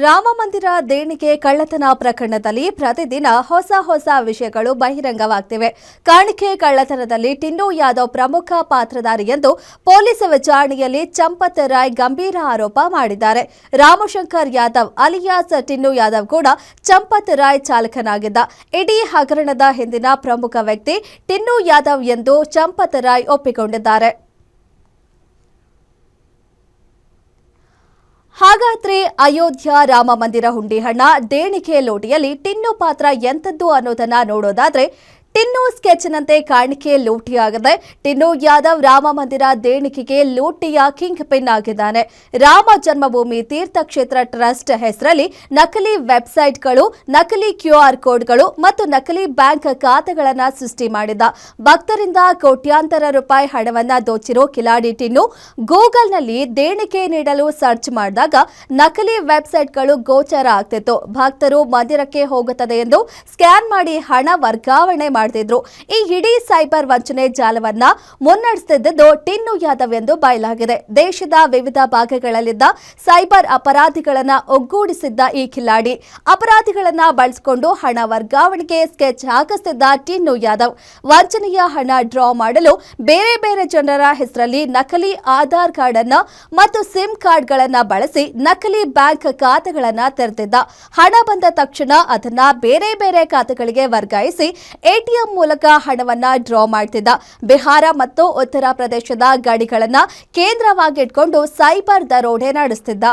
ರಾಮಮಂದಿರ ದೇಣಿಗೆ ಕಳ್ಳತನ ಪ್ರಕರಣದಲ್ಲಿ ಪ್ರತಿದಿನ ಹೊಸ ವಿಷಯಗಳು ಬಹಿರಂಗವಾಗ್ತಿವೆ. ಕಾಣಿಕೆ ಕಳ್ಳತನದಲ್ಲಿ ಟಿನ್ನು ಯಾದವ್ ಪ್ರಮುಖ ಪಾತ್ರಧಾರಿ ಎಂದು ಪೊಲೀಸ್ ವಿಚಾರಣೆಯಲ್ಲಿ ಚಂಪತ್ ರಾಯ್ ಗಂಭೀರ ಆರೋಪ ಮಾಡಿದ್ದಾರೆ. ರಾಮಶಂಕರ್ ಯಾದವ್ ಅಲಿಯಾಸ್ ಟಿನ್ನು ಯಾದವ್ ಕೂಡ ಚಂಪತ್ ರಾಯ್ ಚಾಲಕನಾಗಿದ್ದ. ಇಡೀ ಹಗರಣದ ಹಿಂದಿನ ಪ್ರಮುಖ ವ್ಯಕ್ತಿ ಟಿನ್ನು ಯಾದವ್ ಎಂದು ಚಂಪತ್ ರಾಯ್ ಒಪ್ಪಿಕೊಂಡಿದ್ದಾರೆ. ಹಾಗಾದ್ರೆ ಅಯೋಧ್ಯ ರಾಮ ಮಂದಿರ ಹುಂಡಿ ಹಣ ದೇಣಿಗೆ ಲೂಟಿಯಲ್ಲಿ ಟಿನ್ನು ಪಾತ್ರ ಎಂಥದ್ದು ಅನ್ನೋದನ್ನ ನೋಡೋದಾದ್ರೆ, ಟಿನ್ನು ಸ್ಕೆಚ್ನಂತೆ ಕಾಣಿಕೆ ಲೂಟಿಯಾಗದೆ ಟಿನ್ನು ಯಾದವ್ ರಾಮ ಮಂದಿರ ದೇಣಿಗೆಗೆ ಲೂಟಿಯ ಕಿಂಗ್ ಪಿನ್ ಆಗಿದ್ದಾನೆ. ರಾಮ ಜನ್ಮಭೂಮಿ ತೀರ್ಥಕ್ಷೇತ್ರ ಟ್ರಸ್ಟ್ ಹೆಸರಲ್ಲಿ ನಕಲಿ ವೆಬ್ಸೈಟ್ಗಳು, ನಕಲಿ QR ಕೋಡ್ಗಳು ಮತ್ತು ನಕಲಿ ಬ್ಯಾಂಕ್ ಖಾತೆಗಳನ್ನು ಸೃಷ್ಟಿ ಮಾಡಿದ. ಭಕ್ತರಿಂದ ಕೋಟ್ಯಾಂತರ ರೂಪಾಯಿ ಹಣವನ್ನ ದೋಚಿರೋ ಕಿಲಾಡಿ ಟಿನ್ನು ಗೂಗಲ್ನಲ್ಲಿ ದೇಣಿಗೆ ನೀಡಲು ಸರ್ಚ್ ಮಾಡಿದಾಗ ನಕಲಿ ವೆಬ್ಸೈಟ್ಗಳು ಗೋಚರ ಆಗ್ತಿತ್ತು. ಭಕ್ತರು ಮಂದಿರಕ್ಕೆ ಹೋಗುತ್ತದೆ ಎಂದು ಸ್ಕ್ಯಾನ್ ಮಾಡಿ ಹಣ ವರ್ಗಾವಣೆ ಮಾಡ್ತಿದ್ರು. ಈ ಇಡೀ ಸೈಬರ್ ವಂಚನೆ ಜಾಲವನ್ನ ಮುನ್ನಡೆಸುತ್ತಿದ್ದು ಟಿನ್ನು ಯಾದವ್ ಎಂದು ಬಯಲಾಗಿದೆ. ದೇಶದ ವಿವಿಧ ಭಾಗಗಳಲ್ಲಿದ್ದ ಸೈಬರ್ ಅಪರಾಧಿಗಳನ್ನ ಒಗ್ಗೂಡಿಸಿದ್ದ ಈ ಕಿಲಾಡಿ ಅಪರಾಧಿಗಳನ್ನ ಬಳಸಿಕೊಂಡು ಹಣ ವರ್ಗಾವಣೆಗೆ ಸ್ಕೆಚ್ ಹಾಕಿಸಿದ್ದ ಟಿನ್ನು ಯಾದವ್ ವಂಚನೆಯ ಹಣ ಡ್ರಾ ಮಾಡಲು ಬೇರೆ ಬೇರೆ ಜನರ ಹೆಸರಲ್ಲಿ ನಕಲಿ ಆಧಾರ್ ಕಾರ್ಡ್ ಅನ್ನ ಮತ್ತು ಸಿಮ್ ಕಾರ್ಡ್ಗಳನ್ನ ಬಳಸಿ ನಕಲಿ ಬ್ಯಾಂಕ್ ಖಾತೆಗಳನ್ನ ತೆರೆದಿದ್ದ. ಹಣ ಬಂದ ತಕ್ಷಣ ಅದನ್ನ ಬೇರೆ ಬೇರೆ ಖಾತೆಗಳಿಗೆ ವರ್ಗಾಯಿಸಿ ATM ಮೂಲಕ ಹಣವನ್ನ ಡ್ರಾ ಮಾಡ್ತಿದ್ದ. ಬಿಹಾರ ಮತ್ತು ಉತ್ತರ ಪ್ರದೇಶದ ಗಡಿಗಳನ್ನ ಕೇಂದ್ರವಾಗಿಟ್ಕೊಂಡು ಸೈಬರ್ ದರೋಡೆ ನಡೆಸುತ್ತಿದ್ದ.